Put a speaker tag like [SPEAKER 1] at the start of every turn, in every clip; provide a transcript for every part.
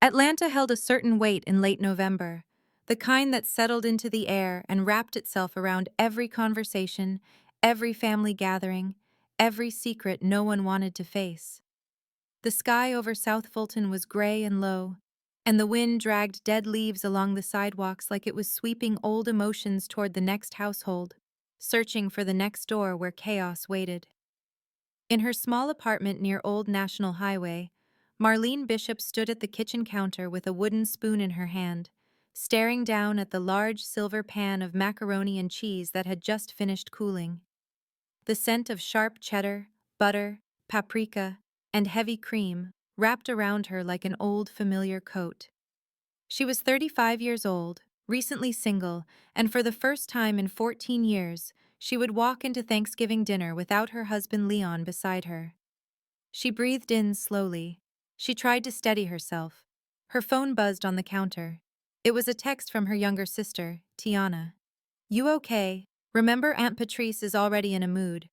[SPEAKER 1] Atlanta held a certain weight in late November, the kind that settled into the air and wrapped itself around every conversation, every family gathering, every secret no one wanted to face. The sky over South Fulton was gray and low, and the wind dragged dead leaves along the sidewalks like it was sweeping old emotions toward the next household, searching for the next door where chaos waited. In her small apartment near Old National Highway, Marlene Bishop stood at the kitchen counter with a wooden spoon in her hand, staring down at the large silver pan of macaroni and cheese that had just finished cooling. The scent of sharp cheddar, butter, paprika, and heavy cream wrapped around her like an old familiar coat. She was 35 years old, recently single, and for the first time in 14 years, she would walk into Thanksgiving dinner without her husband Leon beside her. She breathed in slowly. She tried to steady herself. Her phone buzzed on the counter. It was a text from her younger sister, Tiana. "You okay? Remember Aunt Patrice is already in a mood."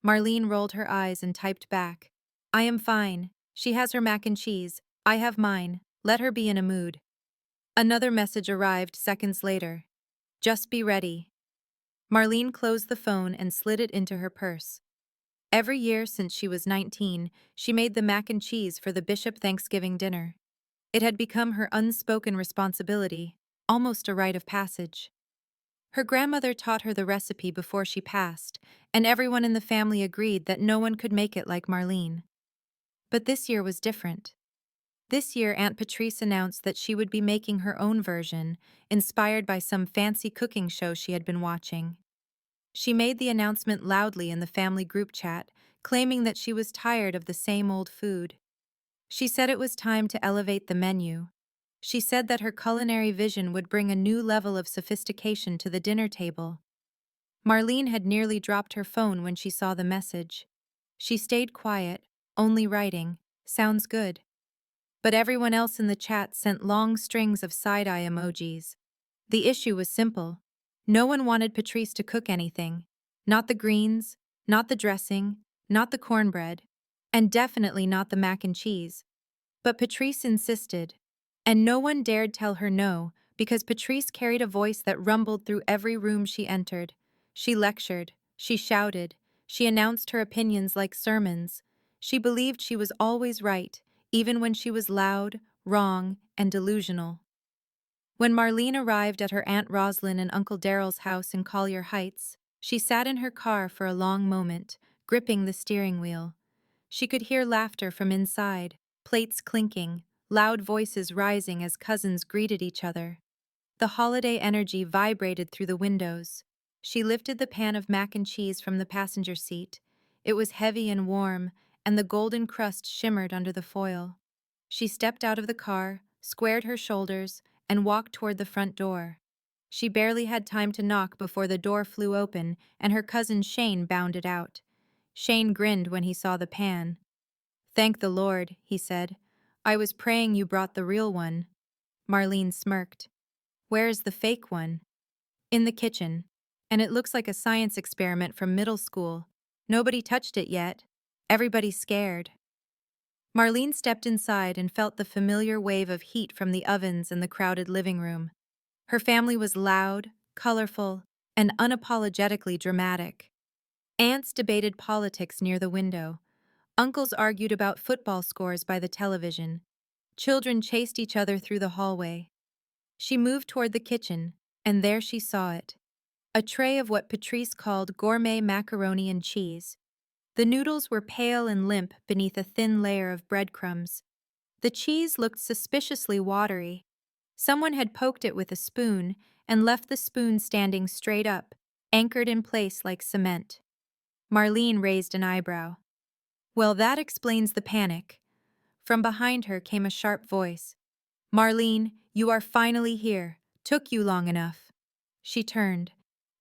[SPEAKER 1] Marlene rolled her eyes and typed back. "I am fine. She has her mac and cheese. I have mine. Let her be in a mood." Another message arrived seconds later. "Just be ready." Marlene closed the phone and slid it into her purse. Every year since she was 19, she made the mac and cheese for the Bishop Thanksgiving dinner. It had become her unspoken responsibility, almost a rite of passage. Her grandmother taught her the recipe before she passed, and everyone in the family agreed that no one could make it like Marlene. But this year was different. This year, Aunt Patrice announced that she would be making her own version, inspired by some fancy cooking show she had been watching. She made the announcement loudly in the family group chat, claiming that she was tired of the same old food. She said it was time to elevate the menu. She said that her culinary vision would bring a new level of sophistication to the dinner table. Marlene had nearly dropped her phone when she saw the message. She stayed quiet, only writing, "Sounds good." But everyone else in the chat sent long strings of side-eye emojis. The issue was simple. No one wanted Patrice to cook anything. Not the greens, not the dressing, not the cornbread, and definitely not the mac and cheese. But Patrice insisted, and no one dared tell her no, because Patrice carried a voice that rumbled through every room she entered. She lectured, she shouted, she announced her opinions like sermons. She believed she was always right, even when she was loud, wrong, and delusional. When Marlene arrived at her Aunt Roslyn and Uncle Daryl's house in Collier Heights, she sat in her car for a long moment, gripping the steering wheel. She could hear laughter from inside, plates clinking, loud voices rising as cousins greeted each other. The holiday energy vibrated through the windows. She lifted the pan of mac and cheese from the passenger seat. It was heavy and warm, and the golden crust shimmered under the foil. She stepped out of the car, squared her shoulders, and walked toward the front door. She barely had time to knock before the door flew open and her cousin Shane bounded out. Shane grinned when he saw the pan. "Thank the Lord," he said. "I was praying you brought the real one." Marlene smirked. "Where's the fake one?" "In the kitchen. And it looks like a science experiment from middle school. Nobody touched it yet. Everybody's scared." Marlene stepped inside and felt the familiar wave of heat from the ovens in the crowded living room. Her family was loud, colorful, and unapologetically dramatic. Aunts debated politics near the window. Uncles argued about football scores by the television. Children chased each other through the hallway. She moved toward the kitchen, and there she saw it. A tray of what Patrice called gourmet macaroni and cheese. The noodles were pale and limp beneath a thin layer of breadcrumbs. The cheese looked suspiciously watery. Someone had poked it with a spoon and left the spoon standing straight up, anchored in place like cement. Marlene raised an eyebrow. "Well, that explains the panic." From behind her came a sharp voice. "Marlene, you are finally here. Took you long enough." She turned.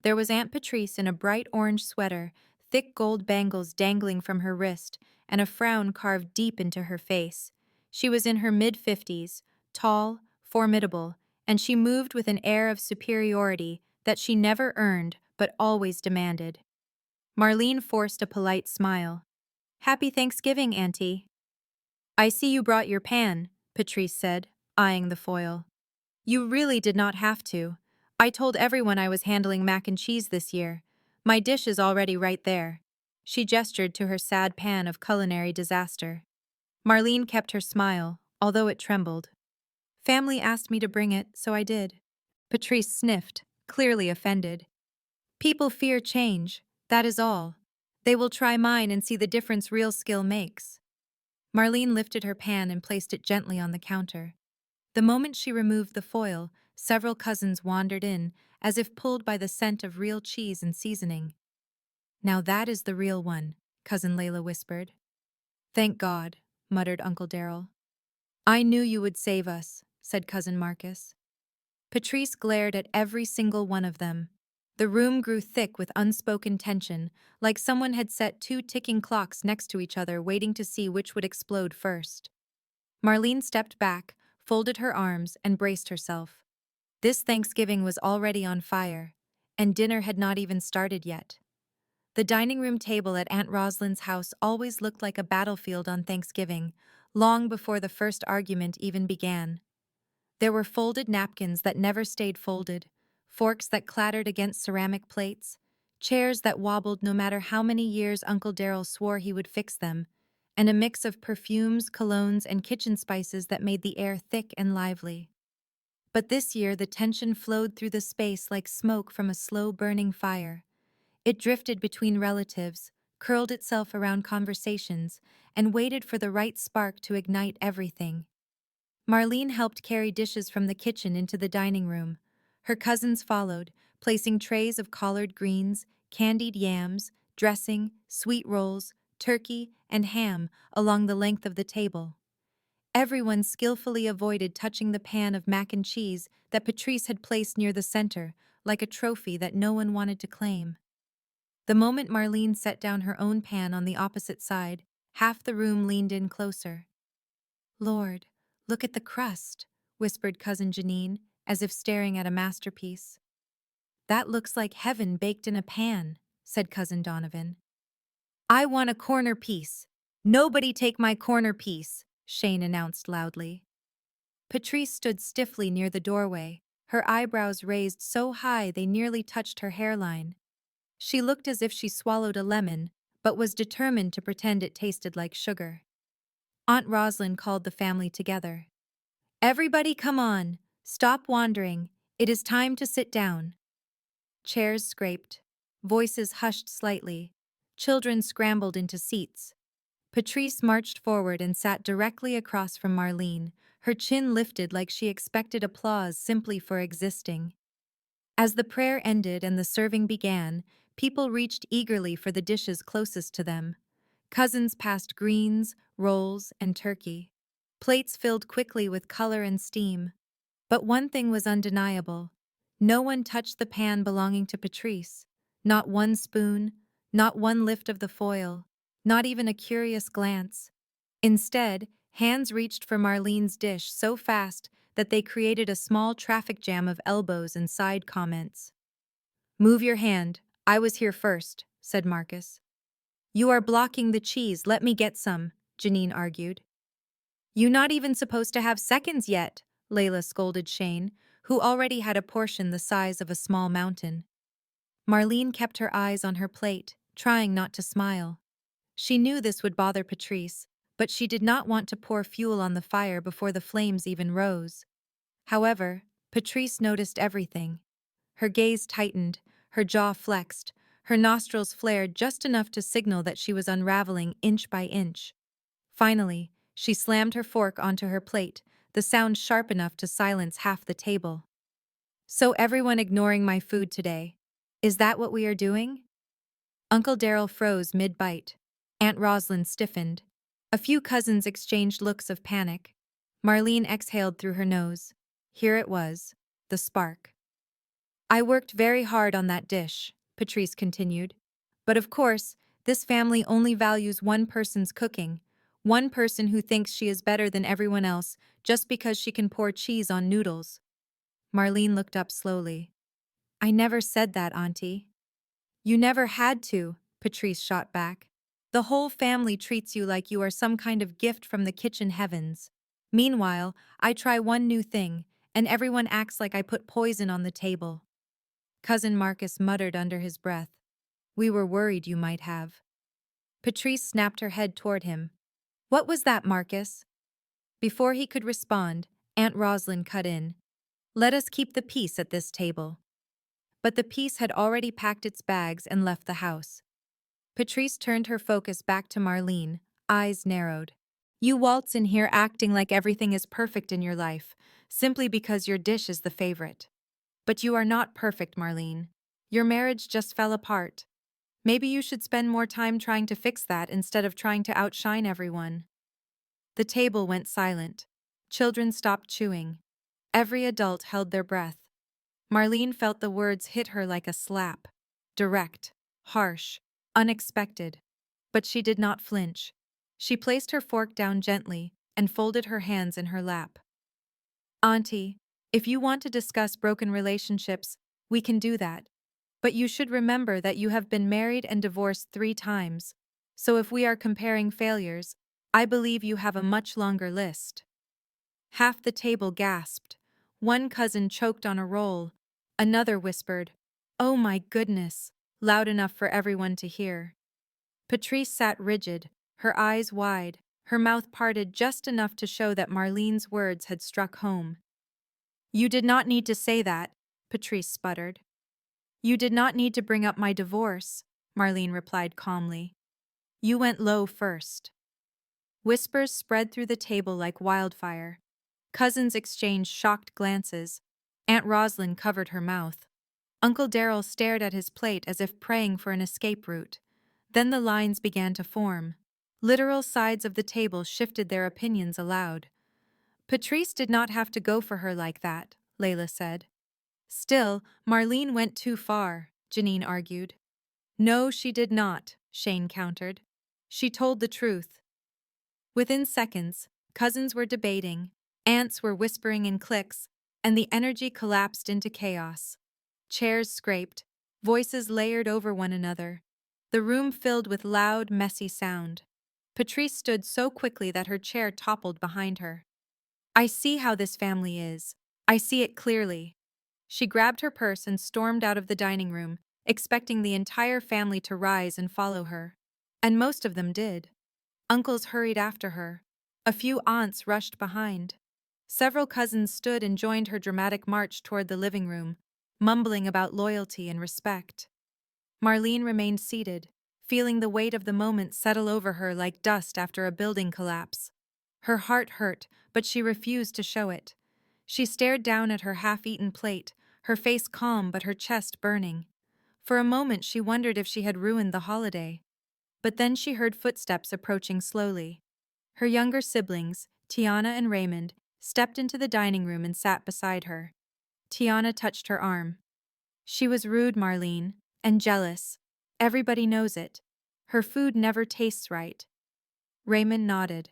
[SPEAKER 1] There was Aunt Patrice in a bright orange sweater, thick gold bangles dangling from her wrist, and a frown carved deep into her face. She was in her mid-50s, tall, formidable, and she moved with an air of superiority that she never earned but always demanded. Marlene forced a polite smile. "Happy Thanksgiving, Auntie." "I see you brought your pan," Patrice said, eyeing the foil. You really did not have to. I told everyone I was handling mac and cheese this year. My dish is already right there. She gestured to her sad pan of culinary disaster. Marlene kept her smile, although it trembled. Family asked me to bring it, so I did. Patrice sniffed, clearly offended. People fear change, that is all. They will try mine and see the difference real skill makes. Marlene lifted her pan and placed it gently on the counter. The moment she removed the foil, several cousins wandered in, as if pulled by the scent of real cheese and seasoning. Now that is the real one, Cousin Layla whispered. Thank God, muttered Uncle Darrell. I knew you would save us, said Cousin Marcus. Patrice glared at every single one of them. The room grew thick with unspoken tension, like someone had set two ticking clocks next to each other waiting to see which would explode first. Marlene stepped back, folded her arms, and braced herself. This Thanksgiving was already on fire, and dinner had not even started yet. The dining room table at Aunt Rosalind's house always looked like a battlefield on Thanksgiving, long before the first argument even began. There were folded napkins that never stayed folded, forks that clattered against ceramic plates, chairs that wobbled no matter how many years Uncle Darrell swore he would fix them, and a mix of perfumes, colognes, and kitchen spices that made the air thick and lively. But this year the tension flowed through the space like smoke from a slow-burning fire. It drifted between relatives, curled itself around conversations, and waited for the right spark to ignite everything. Marlene helped carry dishes from the kitchen into the dining room. Her cousins followed, placing trays of collard greens, candied yams, dressing, sweet rolls, turkey, and ham along the length of the table. Everyone skillfully avoided touching the pan of mac and cheese that Patrice had placed near the center, like a trophy that no one wanted to claim. The moment Marlene set down her own pan on the opposite side, half the room leaned in closer. Lord, look at the crust, whispered Cousin Janine, as if staring at a masterpiece. That looks like heaven baked in a pan, said Cousin Donovan. I want a corner piece. Nobody take my corner piece, Shane announced loudly. Patrice stood stiffly near the doorway, her eyebrows raised so high they nearly touched her hairline. She looked as if she swallowed a lemon, but was determined to pretend it tasted like sugar. Aunt Rosalind called the family together. Everybody come on, stop wandering, it is time to sit down. Chairs scraped, voices hushed slightly, children scrambled into seats. Patrice marched forward and sat directly across from Marlene, her chin lifted like she expected applause simply for existing. As the prayer ended and the serving began, people reached eagerly for the dishes closest to them. Cousins passed greens, rolls, and turkey. Plates filled quickly with color and steam. But one thing was undeniable. No one touched the pan belonging to Patrice. Not one spoon, not one lift of the foil, not even a curious glance. Instead, hands reached for Marlene's dish so fast that they created a small traffic jam of elbows and side comments. Move your hand, I was here first, said Marcus. You are blocking the cheese, let me get some, Janine argued. You not even supposed to have seconds yet, Layla scolded Shane, who already had a portion the size of a small mountain. Marlene kept her eyes on her plate, trying not to smile. She knew this would bother Patrice, but she did not want to pour fuel on the fire before the flames even rose. However, Patrice noticed everything. Her gaze tightened, her jaw flexed, her nostrils flared just enough to signal that she was unraveling inch by inch. Finally, she slammed her fork onto her plate, the sound sharp enough to silence half the table. So everyone ignoring my food today. Is that what we are doing? Uncle Darrell froze mid-bite. Aunt Rosalind stiffened. A few cousins exchanged looks of panic. Marlene exhaled through her nose. Here it was, the spark. I worked very hard on that dish, Patrice continued. But of course, this family only values one person's cooking, one person who thinks she is better than everyone else just because she can pour cheese on noodles. Marlene looked up slowly. I never said that, Auntie. You never had to, Patrice shot back. The whole family treats you like you are some kind of gift from the kitchen heavens. Meanwhile, I try one new thing, and everyone acts like I put poison on the table. Cousin Marcus muttered under his breath. We were worried you might have. Patrice snapped her head toward him. What was that, Marcus? Before he could respond, Aunt Roslyn cut in. Let us keep the peace at this table. But the peace had already packed its bags and left the house. Patrice turned her focus back to Marlene, eyes narrowed. You waltz in here acting like everything is perfect in your life, simply because your dish is the favorite. But you are not perfect, Marlene. Your marriage just fell apart. Maybe you should spend more time trying to fix that instead of trying to outshine everyone. The table went silent. Children stopped chewing. Every adult held their breath. Marlene felt the words hit her like a slap. Direct, harsh, unexpected. But she did not flinch. She placed her fork down gently and folded her hands in her lap. Auntie, if you want to discuss broken relationships, we can do that. But you should remember that you have been married and divorced 3 times. So if we are comparing failures, I believe you have a much longer list. Half the table gasped. One cousin choked on a roll. Another whispered, "Oh my goodness," loud enough for everyone to hear. Patrice sat rigid, her eyes wide, her mouth parted just enough to show that Marlene's words had struck home. You did not need to say that, Patrice sputtered. You did not need to bring up my divorce, Marlene replied calmly. You went low first. Whispers spread through the table like wildfire. Cousins exchanged shocked glances. Aunt Roslyn covered her mouth. Uncle Darrell stared at his plate as if praying for an escape route. Then the lines began to form. Literal sides of the table shifted their opinions aloud. Patrice did not have to go for her like that, Layla said. Still, Marlene went too far, Janine argued. No, she did not, Shane countered. She told the truth. Within seconds, cousins were debating, aunts were whispering in cliques, and the energy collapsed into chaos. Chairs scraped, voices layered over one another. The room filled with loud, messy sound. Patrice stood so quickly that her chair toppled behind her. I see how this family is. I see it clearly. She grabbed her purse and stormed out of the dining room, expecting the entire family to rise and follow her. And most of them did. Uncles hurried after her. A few aunts rushed behind. Several cousins stood and joined her dramatic march toward the living room, mumbling about loyalty and respect. Marlene remained seated, feeling the weight of the moment settle over her like dust after a building collapse. Her heart hurt, but she refused to show it. She stared down at her half-eaten plate, her face calm but her chest burning. For a moment she wondered if she had ruined the holiday. But then she heard footsteps approaching slowly. Her younger siblings, Tiana and Raymond, stepped into the dining room and sat beside her. Tiana touched her arm. She was rude, Marlene, and jealous. Everybody knows it. Her food never tastes right. Raymond nodded.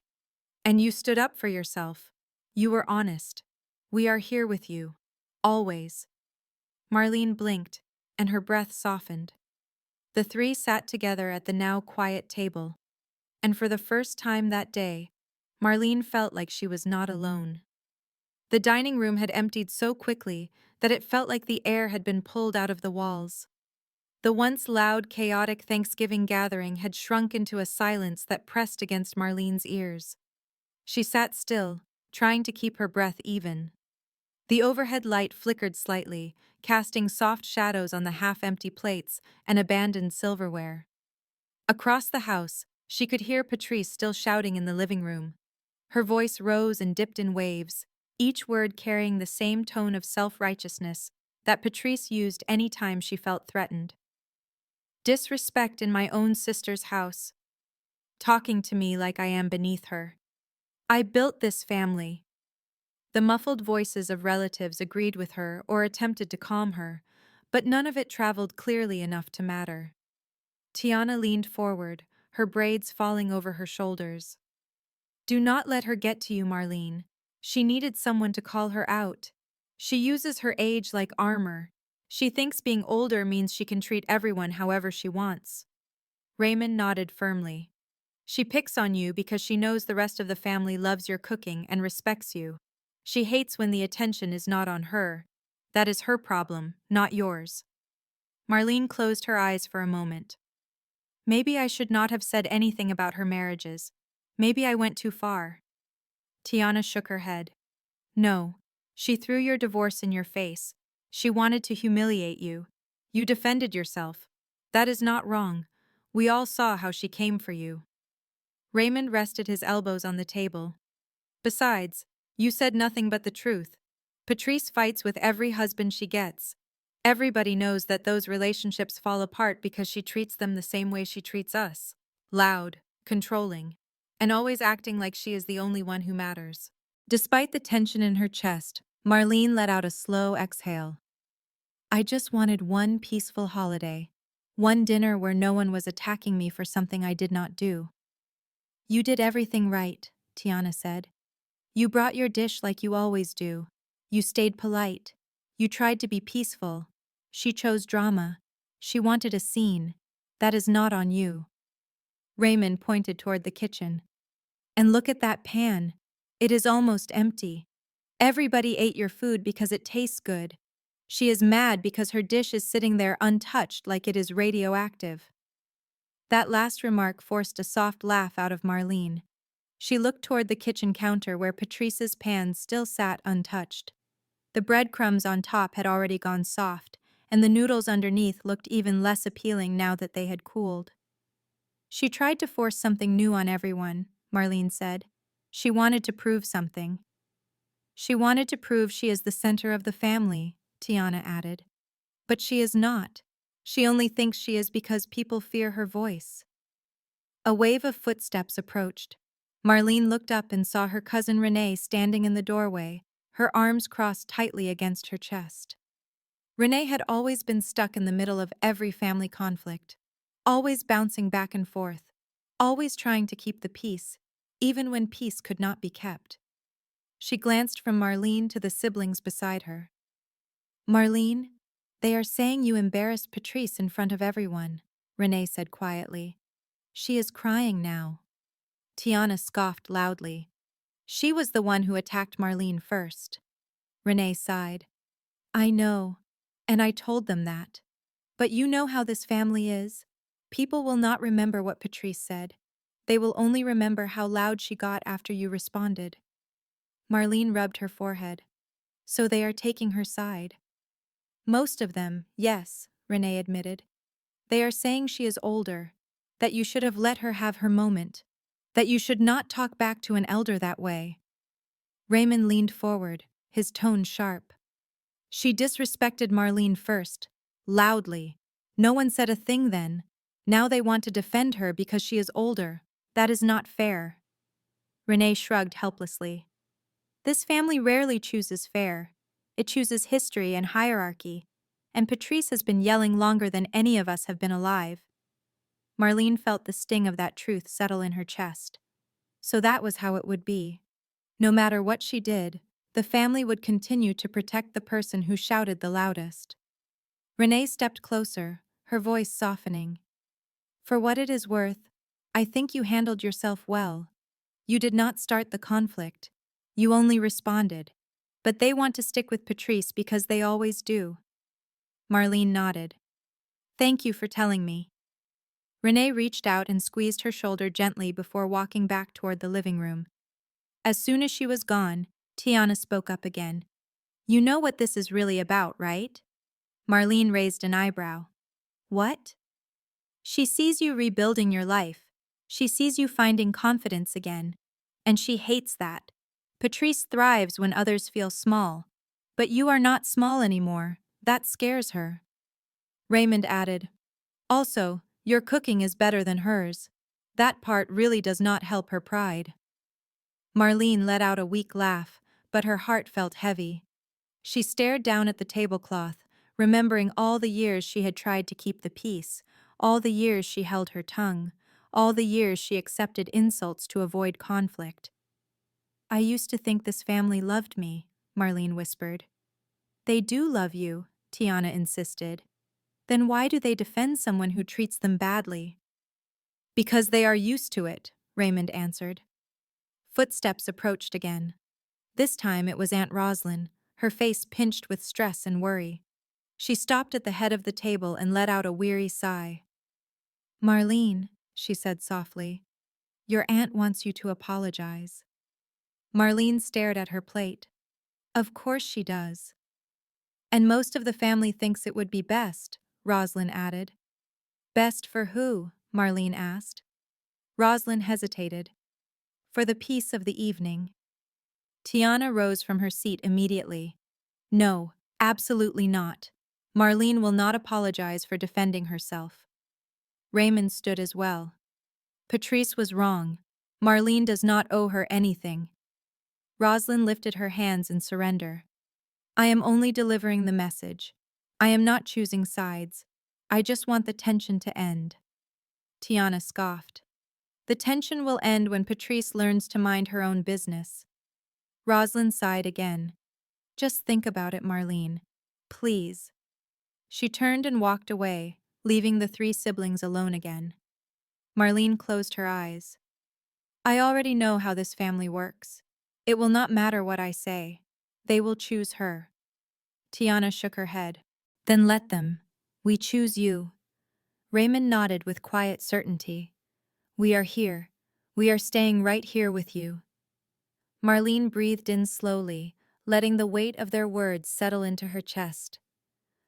[SPEAKER 1] And you stood up for yourself. You were honest. We are here with you. Always. Marlene blinked, and her breath softened. The 3 sat together at the now quiet table. And for the first time that day, Marlene felt like she was not alone. The dining room had emptied so quickly that it felt like the air had been pulled out of the walls. The once loud, chaotic Thanksgiving gathering had shrunk into a silence that pressed against Marlene's ears. She sat still, trying to keep her breath even. The overhead light flickered slightly, casting soft shadows on the half-empty plates and abandoned silverware. Across the house, she could hear Patrice still shouting in the living room. Her voice rose and dipped in waves, each word carrying the same tone of self-righteousness that Patrice used any time she felt threatened. Disrespect in my own sister's house. Talking to me like I am beneath her. I built this family. The muffled voices of relatives agreed with her or attempted to calm her, but none of it traveled clearly enough to matter. Tiana leaned forward, her braids falling over her shoulders. Do not let her get to you, Marlene. She needed someone to call her out. She uses her age like armor. She thinks being older means she can treat everyone however she wants. Raymond nodded firmly. She picks on you because she knows the rest of the family loves your cooking and respects you. She hates when the attention is not on her. That is her problem, not yours. Marlene closed her eyes for a moment. Maybe I should not have said anything about her marriages. Maybe I went too far. Tiana shook her head. No. She threw your divorce in your face. She wanted to humiliate you. You defended yourself. That is not wrong. We all saw how she came for you. Raymond rested his elbows on the table. Besides, you said nothing but the truth. Patrice fights with every husband she gets. Everybody knows that those relationships fall apart because she treats them the same way she treats us. Loud, controlling, and always acting like she is the only one who matters. Despite the tension in her chest, Marlene let out a slow exhale. I just wanted one peaceful holiday. One dinner where no one was attacking me for something I did not do. You did everything right, Tiana said. You brought your dish like you always do. You stayed polite. You tried to be peaceful. She chose drama. She wanted a scene. That is not on you. Raymond pointed toward the kitchen. And look at that pan. It is almost empty. Everybody ate your food because it tastes good. She is mad because her dish is sitting there untouched like it is radioactive. That last remark forced a soft laugh out of Marlene. She looked toward the kitchen counter where Patrice's pan still sat untouched. The breadcrumbs on top had already gone soft, and the noodles underneath looked even less appealing now that they had cooled. She tried to force something new on everyone, Marlene said. She wanted to prove something. She wanted to prove she is the center of the family, Tiana added. But she is not. She only thinks she is because people fear her voice. A wave of footsteps approached. Marlene looked up and saw her cousin Renee standing in the doorway, her arms crossed tightly against her chest. Renee had always been stuck in the middle of every family conflict, always bouncing back and forth, always trying to keep the peace, even when peace could not be kept. She glanced from Marlene to the siblings beside her. Marlene, they are saying you embarrassed Patrice in front of everyone, Renee said quietly. She is crying now. Tiana scoffed loudly. She was the one who attacked Marlene first. Renee sighed. I know, and I told them that. But you know how this family is. People will not remember what Patrice said. They will only remember how loud she got after you responded. Marlene rubbed her forehead. So they are taking her side. Most of them, yes, Renee admitted. They are saying she is older, that you should have let her have her moment, that you should not talk back to an elder that way. Raymond leaned forward, his tone sharp. She disrespected Marlene first, loudly. No one said a thing then. Now they want to defend her because she is older. That is not fair. Renee shrugged helplessly. This family rarely chooses fair. It chooses history and hierarchy. And Patrice has been yelling longer than any of us have been alive. Marlene felt the sting of that truth settle in her chest. So that was how it would be. No matter what she did, the family would continue to protect the person who shouted the loudest. Renee stepped closer, her voice softening. For what it is worth, I think you handled yourself well. You did not start the conflict. You only responded. But they want to stick with Patrice because they always do. Marlene nodded. Thank you for telling me. Renee reached out and squeezed her shoulder gently before walking back toward the living room. As soon as she was gone, Tiana spoke up again. You know what this is really about, right? Marlene raised an eyebrow. What? She sees you rebuilding your life. She sees you finding confidence again. And she hates that. Patrice thrives when others feel small. But you are not small anymore. That scares her. Raymond added. Also, your cooking is better than hers. That part really does not help her pride. Marlene let out a weak laugh, but her heart felt heavy. She stared down at the tablecloth, remembering all the years she had tried to keep the peace, all the years she held her tongue, all the years she accepted insults to avoid conflict. I used to think this family loved me, Marlene whispered. They do love you, Tiana insisted. Then why do they defend someone who treats them badly? Because they are used to it, Raymond answered. Footsteps approached again. This time it was Aunt Roslyn, her face pinched with stress and worry. She stopped at the head of the table and let out a weary sigh. Marlene, she said softly, your aunt wants you to apologize. Marlene stared at her plate. Of course she does. And most of the family thinks it would be best, Roslyn added. Best for who? Marlene asked. Roslyn hesitated. For the peace of the evening. Tiana rose from her seat immediately. No, absolutely not. Marlene will not apologize for defending herself. Raymond stood as well. Patrice was wrong. Marlene does not owe her anything. Roslyn lifted her hands in surrender. I am only delivering the message. I am not choosing sides. I just want the tension to end. Tiana scoffed. The tension will end when Patrice learns to mind her own business. Roslyn sighed again. Just think about it, Marlene. Please. She turned and walked away, leaving the three siblings alone again. Marlene closed her eyes. I already know how this family works. It will not matter what I say. They will choose her. Tiana shook her head. Then let them. We choose you. Raymond nodded with quiet certainty. We are here. We are staying right here with you. Marlene breathed in slowly, letting the weight of their words settle into her chest.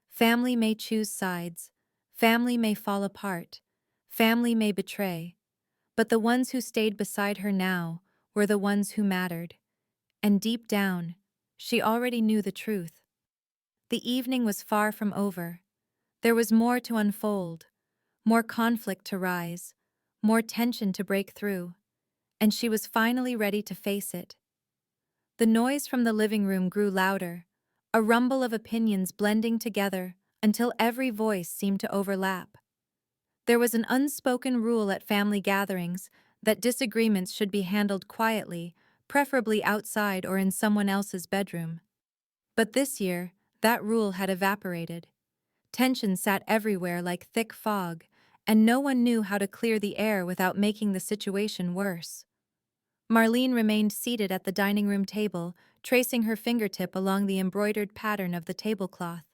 [SPEAKER 1] Family may choose sides. Family may fall apart. Family may betray. But the ones who stayed beside her now were the ones who mattered. And deep down, she already knew the truth. The evening was far from over. There was more to unfold, more conflict to rise, more tension to break through, and she was finally ready to face it. The noise from the living room grew louder, a rumble of opinions blending together until every voice seemed to overlap. There was an unspoken rule at family gatherings that disagreements should be handled quietly, preferably outside or in someone else's bedroom. But this year, that rule had evaporated. Tension sat everywhere like thick fog, and no one knew how to clear the air without making the situation worse. Marlene remained seated at the dining room table, tracing her fingertip along the embroidered pattern of the tablecloth.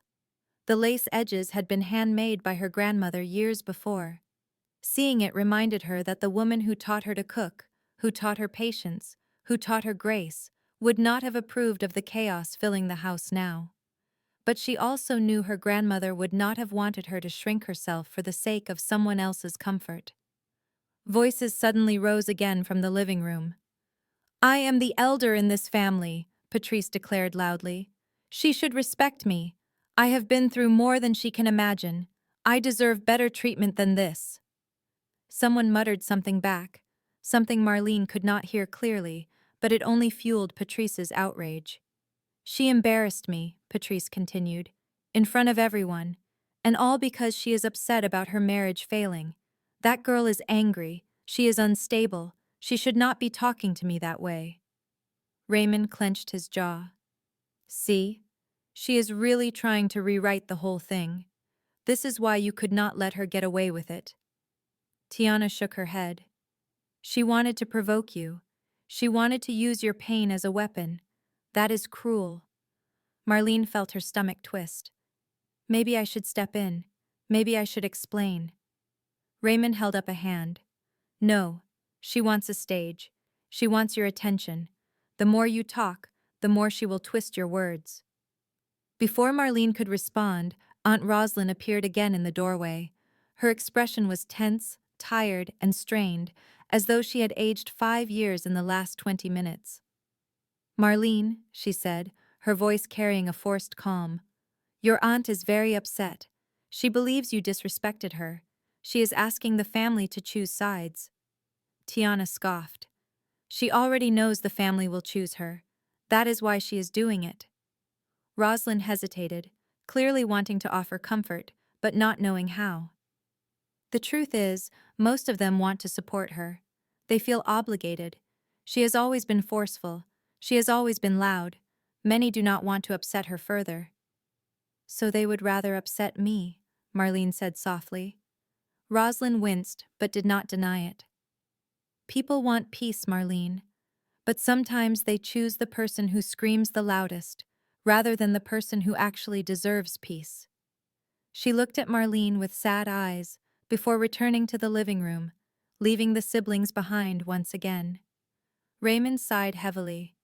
[SPEAKER 1] The lace edges had been handmade by her grandmother years before. Seeing it reminded her that the woman who taught her to cook, who taught her patience, who taught her grace, would not have approved of the chaos filling the house now. But she also knew her grandmother would not have wanted her to shrink herself for the sake of someone else's comfort. Voices suddenly rose again from the living room. I am the elder in this family, Patrice declared loudly. She should respect me. I have been through more than she can imagine. I deserve better treatment than this. Someone muttered something back, something Marlene could not hear clearly, but it only fueled Patrice's outrage. She embarrassed me, Patrice continued, in front of everyone, and all because she is upset about her marriage failing. That girl is angry, she is unstable, she should not be talking to me that way. Raymond clenched his jaw. See? She is really trying to rewrite the whole thing. This is why you could not let her get away with it. Tiana shook her head. She wanted to provoke you. She wanted to use your pain as a weapon. That is cruel. Marlene felt her stomach twist. Maybe I should step in. Maybe I should explain. Raymond held up a hand. No, she wants a stage. She wants your attention. The more you talk, the more she will twist your words. Before Marlene could respond, Aunt Roslyn appeared again in the doorway. Her expression was tense, tired, and strained, as though she had aged 5 years in the last 20 minutes. Marlene, she said, her voice carrying a forced calm, your aunt is very upset. She believes you disrespected her. She is asking the family to choose sides. Tiana scoffed. She already knows the family will choose her. That is why she is doing it. Roslyn hesitated, clearly wanting to offer comfort, but not knowing how. The truth is, most of them want to support her. They feel obligated. She has always been forceful. She has always been loud. Many do not want to upset her further. So they would rather upset me, Marlene said softly. Roslyn winced, but did not deny it. People want peace, Marlene, but sometimes they choose the person who screams the loudest, rather than the person who actually deserves peace. She looked at Marlene with sad eyes before returning to the living room, leaving the siblings behind once again. Raymond sighed heavily.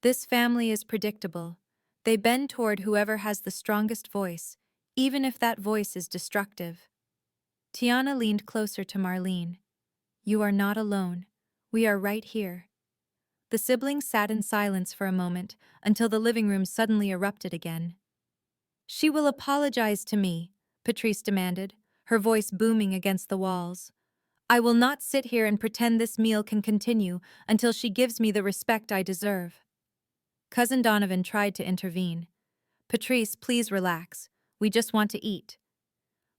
[SPEAKER 1] This family is predictable. They bend toward whoever has the strongest voice, even if that voice is destructive. Tiana leaned closer to Marlene. You are not alone. We are right here. The siblings sat in silence for a moment until the living room suddenly erupted again. She will apologize to me, Patrice demanded, her voice booming against the walls. I will not sit here and pretend this meal can continue until she gives me the respect I deserve. Cousin Donovan tried to intervene. Patrice, please relax. We just want to eat.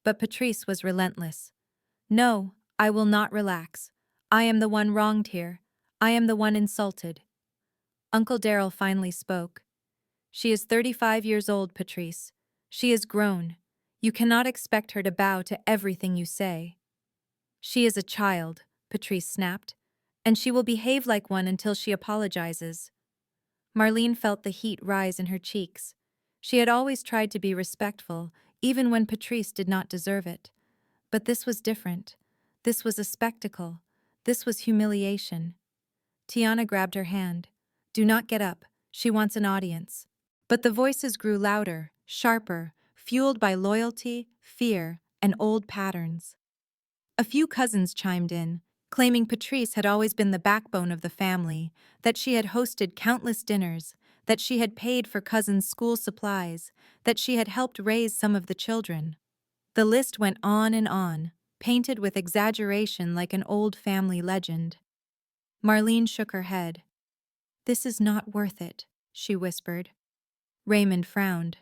[SPEAKER 1] But Patrice was relentless. No, I will not relax. I am the one wronged here. I am the one insulted. Uncle Darrell finally spoke. She is 35 years old, Patrice. She is grown. You cannot expect her to bow to everything you say. She is a child, Patrice snapped, and she will behave like one until she apologizes. Marlene felt the heat rise in her cheeks. She had always tried to be respectful, even when Patrice did not deserve it. But this was different. This was a spectacle. This was humiliation. Tiana grabbed her hand. Do not get up. She wants an audience. But the voices grew louder, sharper, fueled by loyalty, fear, and old patterns. A few cousins chimed in, claiming Patrice had always been the backbone of the family, that she had hosted countless dinners, that she had paid for cousins' school supplies, that she had helped raise some of the children. The list went on, painted with exaggeration like an old family legend. Marlene shook her head. This is not worth it, she whispered. Raymond frowned.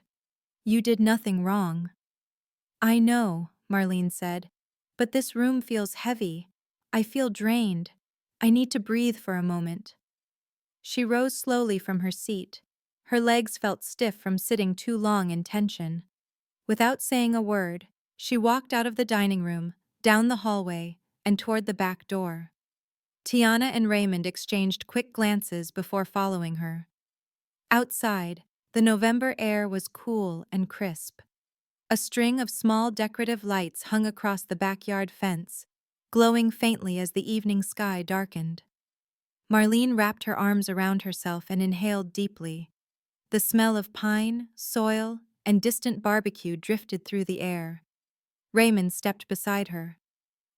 [SPEAKER 1] You did nothing wrong. I know, Marlene said, but this room feels heavy. I feel drained. I need to breathe for a moment. She rose slowly from her seat. Her legs felt stiff from sitting too long in tension. Without saying a word, she walked out of the dining room, down the hallway, and toward the back door. Tiana and Raymond exchanged quick glances before following her. Outside, the November air was cool and crisp. A string of small decorative lights hung across the backyard fence, glowing faintly as the evening sky darkened. Marlene wrapped her arms around herself and inhaled deeply. The smell of pine, soil, and distant barbecue drifted through the air. Raymond stepped beside her.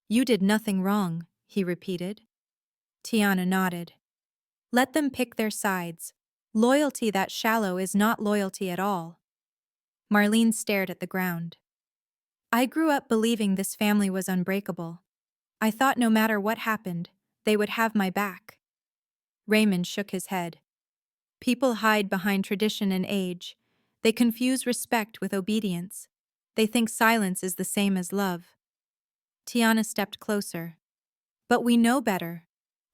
[SPEAKER 1] You did nothing wrong, he repeated. Tiana nodded. Let them pick their sides. Loyalty that shallow is not loyalty at all. Marlene stared at the ground. I grew up believing this family was unbreakable. I thought no matter what happened, they would have my back. Raymond shook his head. People hide behind tradition and age. They confuse respect with obedience. They think silence is the same as love. Tiana stepped closer. But we know better.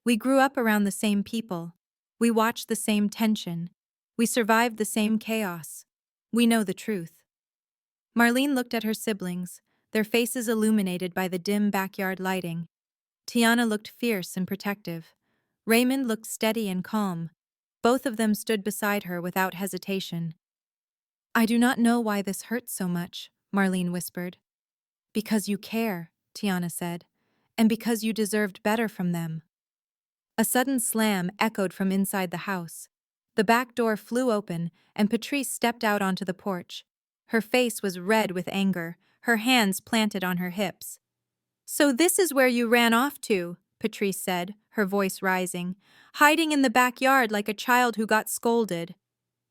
[SPEAKER 1] We grew up around the same people. We watched the same tension. We survived the same chaos. We know the truth. Marlene looked at her siblings, their faces illuminated by the dim backyard lighting. Tiana looked fierce and protective. Raymond looked steady and calm. Both of them stood beside her without hesitation. I do not know why this hurts so much, Marlene whispered. Because you care, Tiana said, and because you deserved better from them. A sudden slam echoed from inside the house. The back door flew open, and Patrice stepped out onto the porch. Her face was red with anger, her hands planted on her hips. So this is where you ran off to, Patrice said, her voice rising, hiding in the backyard like a child who got scolded.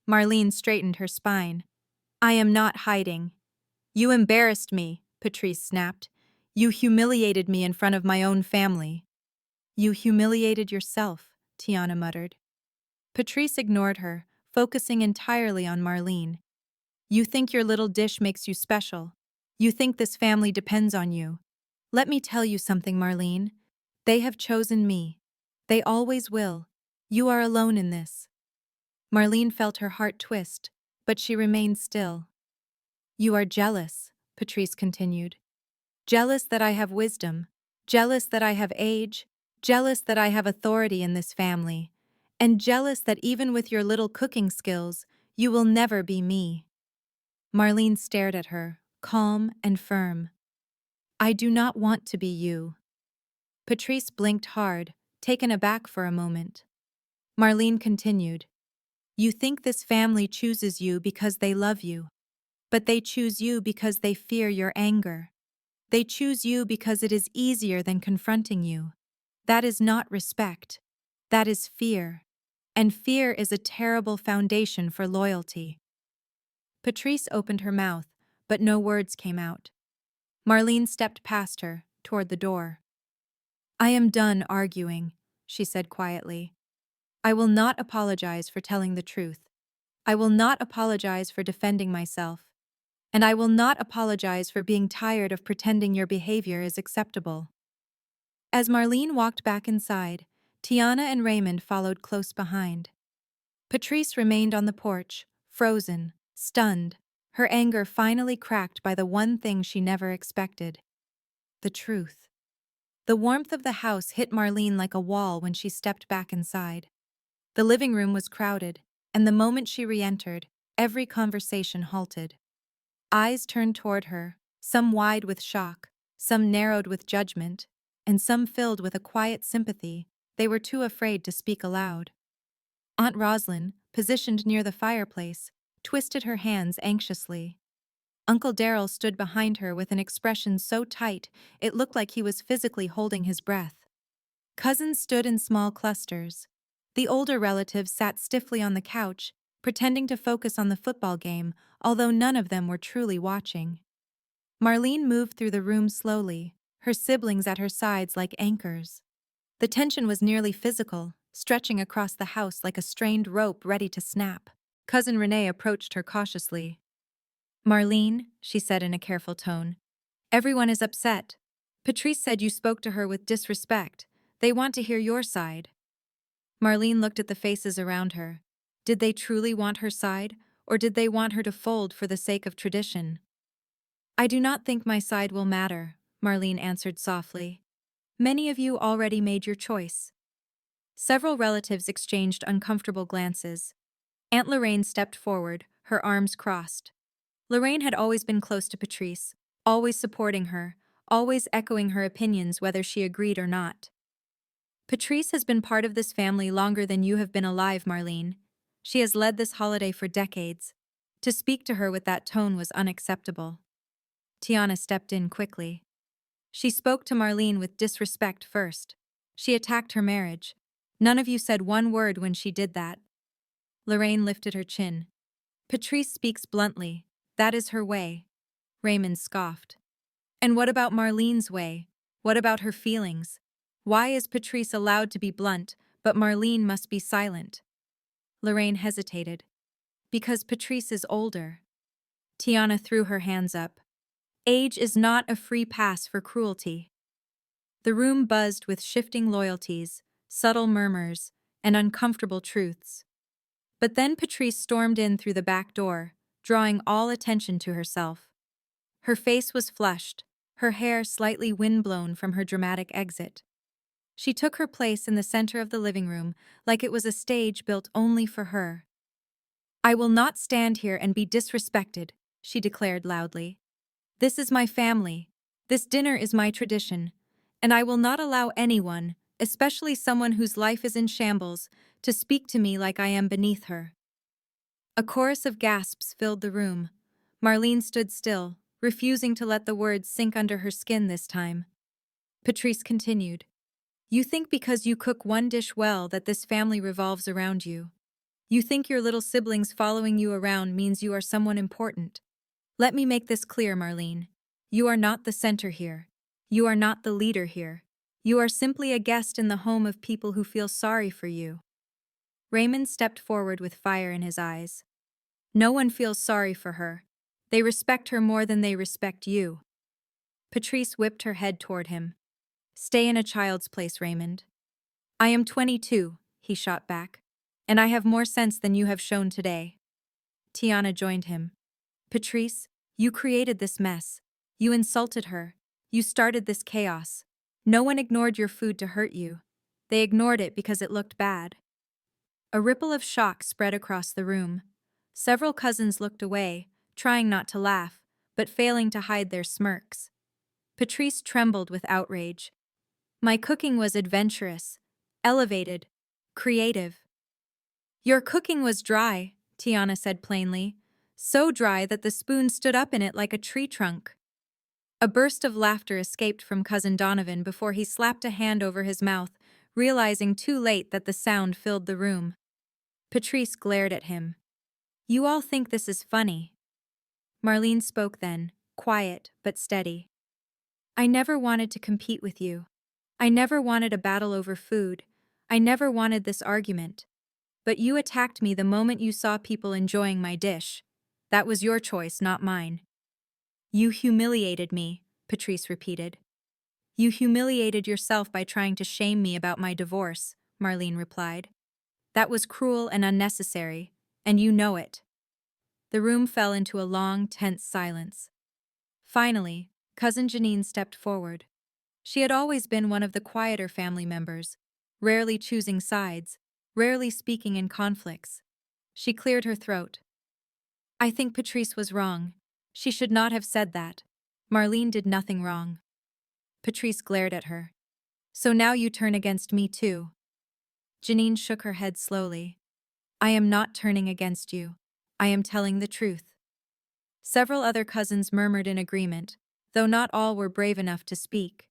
[SPEAKER 1] Marlene straightened her spine. I am not hiding. You embarrassed me, Patrice snapped. You humiliated me in front of my own family. You humiliated yourself, Tiana muttered. Patrice ignored her, focusing entirely on Marlene. You think your little dish makes you special. You think this family depends on you. Let me tell you something, Marlene. They have chosen me. They always will. You are alone in this. Marlene felt her heart twist, but she remained still. You are jealous, Patrice continued. Jealous that I have wisdom. Jealous that I have age. Jealous that I have authority in this family, and jealous that even with your little cooking skills, you will never be me. Marlene stared at her, calm and firm. I do not want to be you. Patrice blinked hard, taken aback for a moment. Marlene continued. You think this family chooses you because they love you, but they choose you because they fear your anger. They choose you because it is easier than confronting you. That is not respect. That is fear. And fear is a terrible foundation for loyalty. Patrice opened her mouth, but no words came out. Marlene stepped past her, toward the door. I am done arguing, she said quietly. I will not apologize for telling the truth. I will not apologize for defending myself. And I will not apologize for being tired of pretending your behavior is acceptable. As Marlene walked back inside, Tiana and Raymond followed close behind. Patrice remained on the porch, frozen, stunned, her anger finally cracked by the one thing she never expected: the truth. The warmth of the house hit Marlene like a wall when she stepped back inside. The living room was crowded, and the moment she re-entered, every conversation halted. Eyes turned toward her, some wide with shock, some narrowed with judgment, and some filled with a quiet sympathy they were too afraid to speak aloud. Aunt Roslyn, positioned near the fireplace, twisted her hands anxiously. Uncle Darrell stood behind her with an expression so tight it looked like he was physically holding his breath. Cousins stood in small clusters. The older relatives sat stiffly on the couch, pretending to focus on the football game, although none of them were truly watching. Marlene moved through the room slowly, her siblings at her sides like anchors. The tension was nearly physical, stretching across the house like a strained rope ready to snap. Cousin Renee approached her cautiously. Marlene, she said in a careful tone, everyone is upset. Patrice said you spoke to her with disrespect. They want to hear your side. Marlene looked at the faces around her. Did they truly want her side, or did they want her to fold for the sake of tradition? I do not think my side will matter, Marlene answered softly. Many of you already made your choice. Several relatives exchanged uncomfortable glances. Aunt Lorraine stepped forward, her arms crossed. Lorraine had always been close to Patrice, always supporting her, always echoing her opinions whether she agreed or not. Patrice has been part of this family longer than you have been alive, Marlene. She has led this holiday for decades. To speak to her with that tone was unacceptable. Tiana stepped in quickly. She spoke to Marlene with disrespect first. She attacked her marriage. None of you said one word when she did that. Lorraine lifted her chin. Patrice speaks bluntly. That is her way. Raymond scoffed. And what about Marlene's way? What about her feelings? Why is Patrice allowed to be blunt, but Marlene must be silent? Lorraine hesitated. Because Patrice is older. Tiana threw her hands up. Age is not a free pass for cruelty. The room buzzed with shifting loyalties, subtle murmurs, and uncomfortable truths. But then Patrice stormed in through the back door, drawing all attention to herself. Her face was flushed, her hair slightly windblown from her dramatic exit. She took her place in the center of the living room like it was a stage built only for her. I will not stand here and be disrespected, she declared loudly. This is my family. This dinner is my tradition. And I will not allow anyone, especially someone whose life is in shambles, to speak to me like I am beneath her. A chorus of gasps filled the room. Marlene stood still, refusing to let the words sink under her skin this time. Patrice continued. You think because you cook one dish well that this family revolves around you. You think your little siblings following you around means you are someone important. Let me make this clear, Marlene. You are not the center here. You are not the leader here. You are simply a guest in the home of people who feel sorry for you. Raymond stepped forward with fire in his eyes. No one feels sorry for her. They respect her more than they respect you. Patrice whipped her head toward him. Stay in a child's place, Raymond. I am 22, he shot back. And I have more sense than you have shown today. Tiana joined him. Patrice, you created this mess. You insulted her. You started this chaos. No one ignored your food to hurt you. They ignored it because it looked bad. A ripple of shock spread across the room. Several cousins looked away, trying not to laugh, but failing to hide their smirks. Patrice trembled with outrage. My cooking was adventurous, elevated, creative. Your cooking was dry, Tiana said plainly. So dry that the spoon stood up in it like a tree trunk. A burst of laughter escaped from Cousin Donovan before he slapped a hand over his mouth, realizing too late that the sound filled the room. Patrice glared at him. You all think this is funny. Marlene spoke then, quiet but steady. I never wanted to compete with you. I never wanted a battle over food. I never wanted this argument. But you attacked me the moment you saw people enjoying my dish. That was your choice, not mine. You humiliated me, Patrice repeated. You humiliated yourself by trying to shame me about my divorce, Marlene replied. That was cruel and unnecessary, and you know it. The room fell into a long, tense silence. Finally, Cousin Janine stepped forward. She had always been one of the quieter family members, rarely choosing sides, rarely speaking in conflicts. She cleared her throat. I think Patrice was wrong. She should not have said that. Marlene did nothing wrong. Patrice glared at her. So now you turn against me too. Janine shook her head slowly. I am not turning against you. I am telling the truth. Several other cousins murmured in agreement, though not all were brave enough to speak.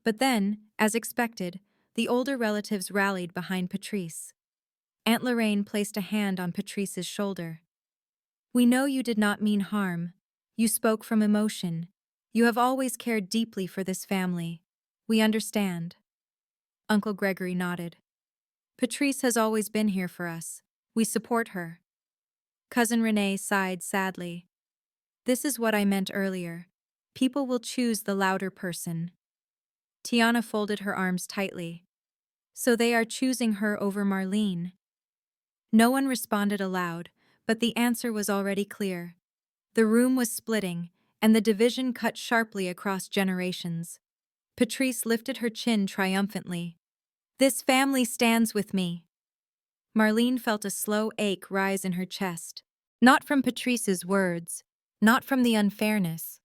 [SPEAKER 1] But then, as expected, the older relatives rallied behind Patrice. Aunt Lorraine placed a hand on Patrice's shoulder. We know you did not mean harm. You spoke from emotion. You have always cared deeply for this family. We understand. Uncle Gregory nodded. Patrice has always been here for us. We support her. Cousin Renee sighed sadly. This is what I meant earlier. People will choose the louder person. Tiana folded her arms tightly. So they are choosing her over Marlene. No one responded aloud, but the answer was already clear. The room was splitting, and the division cut sharply across generations. Patrice lifted her chin triumphantly. This family stands with me. Marlene felt a slow ache rise in her chest. Not from Patrice's words, not from the unfairness,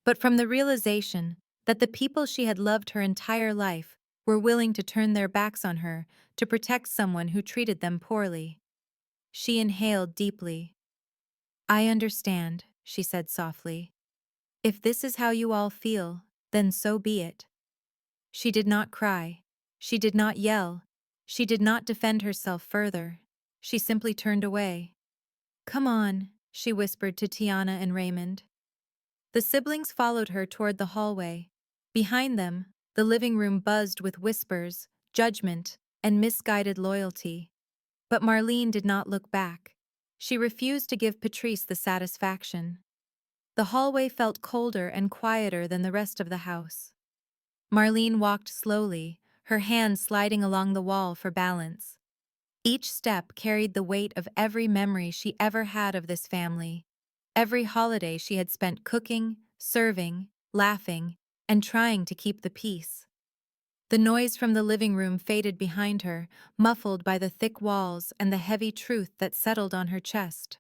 [SPEAKER 1] but from the realization that the people she had loved her entire life were willing to turn their backs on her to protect someone who treated them poorly. She inhaled deeply. I understand, she said softly. If this is how you all feel, then so be it. She did not cry. She did not yell. She did not defend herself further. She simply turned away. Come on, she whispered to Tiana and Raymond. The siblings followed her toward the hallway. Behind them, the living room buzzed with whispers, judgment, and misguided loyalty. But Marlene did not look back. She refused to give Patrice the satisfaction. The hallway felt colder and quieter than the rest of the house. Marlene walked slowly, her hands sliding along the wall for balance. Each step carried the weight of every memory she ever had of this family, every holiday she had spent cooking, serving, laughing, and trying to keep the peace. The noise from the living room faded behind her, muffled by the thick walls and the heavy truth that settled on her chest.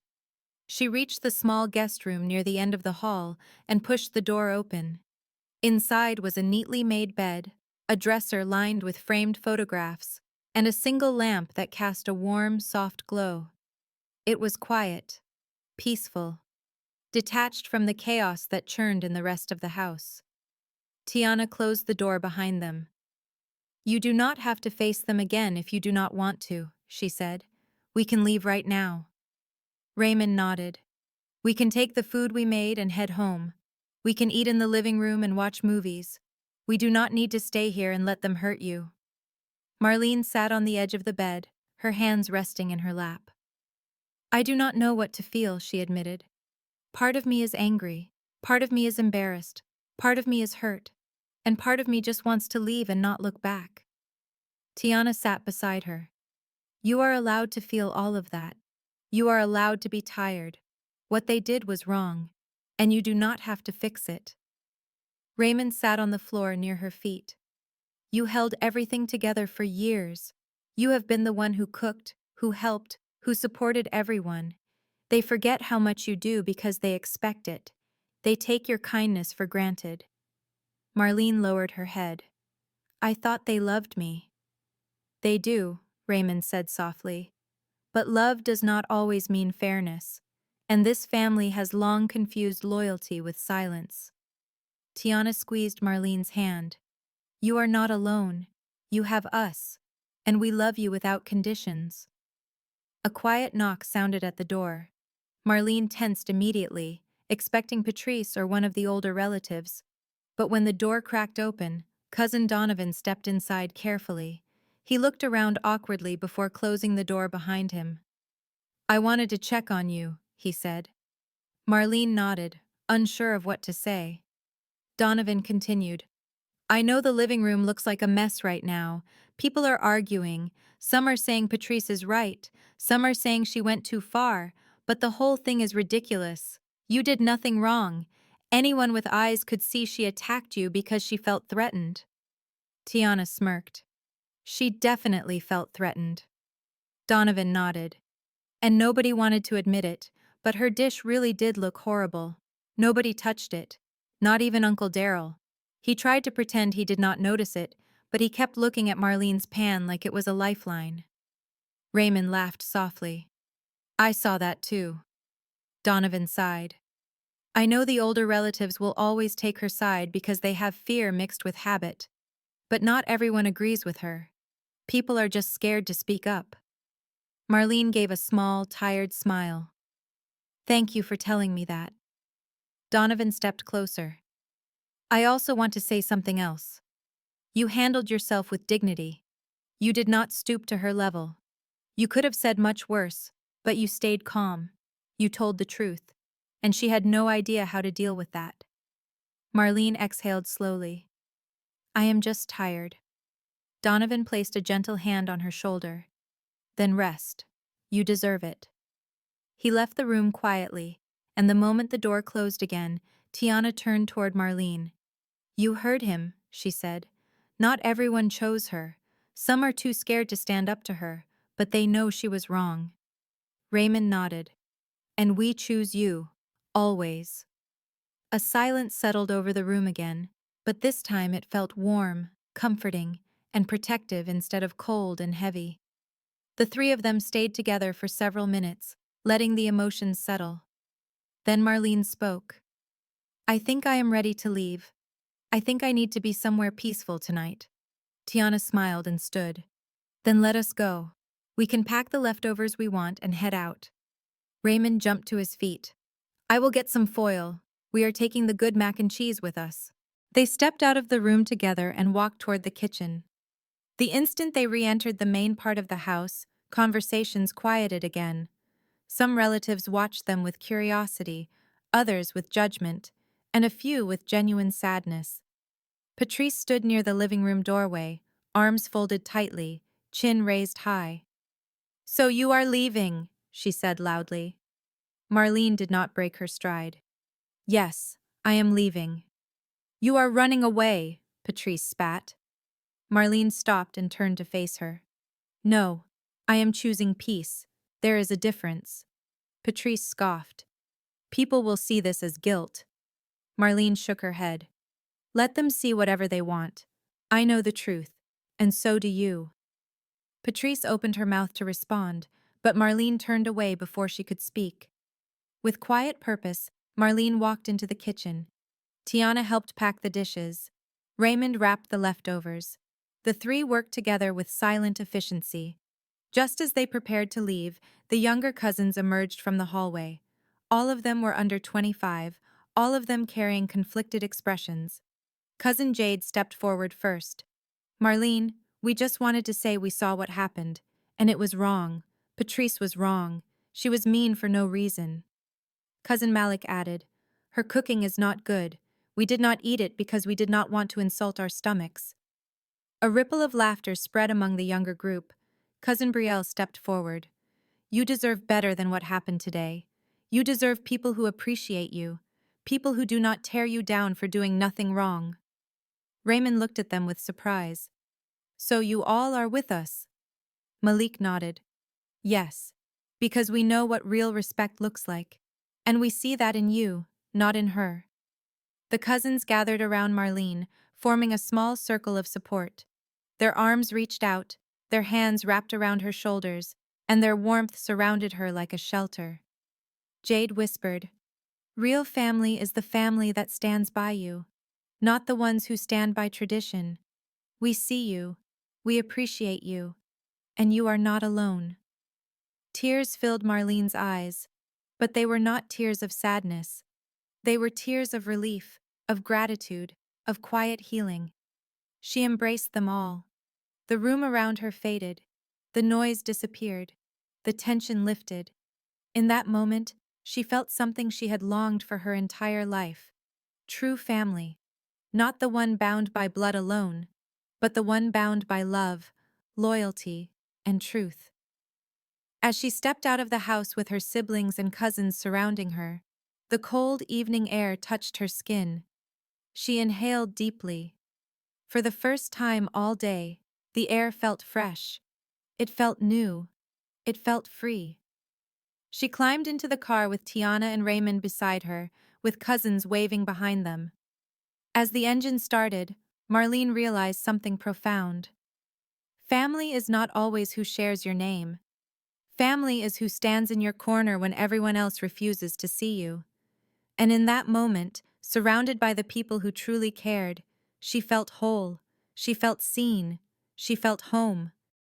[SPEAKER 1] She reached the small guest room near the end of the hall and pushed the door open. Inside was a neatly made bed, a dresser lined with framed photographs, and a single lamp that cast a warm, soft glow. It was quiet, peaceful, detached from the chaos that churned in the rest of the house. Tiana closed the door behind them. You do not have to face them again if you do not want to, she said. We can leave right now. Raymond nodded. We can take the food we made and head home. We can eat in the living room and watch movies. We do not need to stay here and let them hurt you. Marlene sat on the edge of the bed, her hands resting in her lap. I do not know what to feel, she admitted. Part of me is angry, part of me is embarrassed, part of me is hurt, and part of me just wants to leave and not look back. Tiana sat beside her. You are allowed to feel all of that. You are allowed to be tired. What they did was wrong, and you do not have to fix it. Raymond sat on the floor near her feet. You held everything together for years. You have been the one who cooked, who helped, who supported everyone. They forget how much you do because they expect it. They take your kindness for granted. Marlene lowered her head. I thought they loved me. They do, Raymond said softly. But love does not always mean fairness. And this family has long confused loyalty with silence. Tiana squeezed Marlene's hand. You are not alone. You have us. And we love you without conditions. A quiet knock sounded at the door. Marlene tensed immediately, expecting Patrice or one of the older relatives. But when the door cracked open, Cousin Donovan stepped inside carefully. He looked around awkwardly before closing the door behind him. I wanted to check on you, he said. Marlene nodded, unsure of what to say. Donovan continued. I know the living room looks like a mess right now. People are arguing. Some are saying Patrice is right. Some are saying she went too far. But the whole thing is ridiculous. You did nothing wrong. Anyone with eyes could see she attacked you because she felt threatened. Tiana smirked. She definitely felt threatened. Donovan nodded. And nobody wanted to admit it, but her dish really did look horrible. Nobody touched it. Not even Uncle Darryl. He tried to pretend he did not notice it, but he kept looking at Marlene's pan like it was a lifeline. Raymond laughed softly. I saw that too. Donovan sighed. I know the older relatives will always take her side because they have fear mixed with habit. But not everyone agrees with her. People are just scared to speak up. Marlene gave a small, tired smile. Thank you for telling me that. Donovan stepped closer. I also want to say something else. You handled yourself with dignity. You did not stoop to her level. You could have said much worse, but you stayed calm. You told the truth, and she had no idea how to deal with that. Marlene exhaled slowly. I am just tired. Donovan placed a gentle hand on her shoulder. Then rest. You deserve it. He left the room quietly, and the moment the door closed again, Tiana turned toward Marlene. You heard him, she said. Not everyone chose her. Some are too scared to stand up to her, but they know she was wrong. Raymond nodded. And we choose you. Always. A silence settled over the room again, but this time it felt warm, comforting, and protective instead of cold and heavy. The three of them stayed together for several minutes, letting the emotions settle. Then Marlene spoke. I think I am ready to leave. I think I need to be somewhere peaceful tonight. Tiana smiled and stood. Then let us go. We can pack the leftovers we want and head out. Raymond jumped to his feet. I will get some foil. We are taking the good mac and cheese with us. They stepped out of the room together and walked toward the kitchen. The instant they re-entered the main part of the house, conversations quieted again. Some relatives watched them with curiosity, others with judgment, and a few with genuine sadness. Patrice stood near the living room doorway, arms folded tightly, chin raised high. So you are leaving, she said loudly. Marlene did not break her stride. Yes, I am leaving. You are running away, Patrice spat. Marlene stopped and turned to face her. No, I am choosing peace. There is a difference. Patrice scoffed. People will see this as guilt. Marlene shook her head. Let them see whatever they want. I know the truth, and so do you. Patrice opened her mouth to respond, but Marlene turned away before she could speak. With quiet purpose, Marlene walked into the kitchen. Tiana helped pack the dishes. Raymond wrapped the leftovers. The three worked together with silent efficiency. Just as they prepared to leave, the younger cousins emerged from the hallway. All of them were under 25, all of them carrying conflicted expressions. Cousin Jade stepped forward first. Marlene, we just wanted to say we saw what happened, and it was wrong. Patrice was wrong. She was mean for no reason. Cousin Malik added, her cooking is not good. We did not eat it because we did not want to insult our stomachs. A ripple of laughter spread among the younger group. Cousin Brielle stepped forward. You deserve better than what happened today. You deserve people who appreciate you, people who do not tear you down for doing nothing wrong. Raymond looked at them with surprise. So you all are with us? Malik nodded. Yes, because we know what real respect looks like. And we see that in you, not in her. The cousins gathered around Marlene, forming a small circle of support. Their arms reached out, their hands wrapped around her shoulders, and their warmth surrounded her like a shelter. Jade whispered, "Real family is the family that stands by you, not the ones who stand by tradition. We see you, we appreciate you, and you are not alone." Tears filled Marlene's eyes, but they were not tears of sadness. They were tears of relief, of gratitude, of quiet healing. She embraced them all. The room around her faded. The noise disappeared. The tension lifted. In that moment, she felt something she had longed for her entire life. True family. Not the one bound by blood alone, but the one bound by love, loyalty, and truth. As she stepped out of the house with her siblings and cousins surrounding her, the cold evening air touched her skin. She inhaled deeply. For the first time all day, the air felt fresh. It felt new. It felt free. She climbed into the car with Tiana and Raymond beside her, with cousins waving behind them. As the engine started, Marlene realized something profound. Family is not always who shares your name. Family is who stands in your corner when everyone else refuses to see you. And in that moment, surrounded by the people who truly cared, she felt whole, she felt seen, she felt home.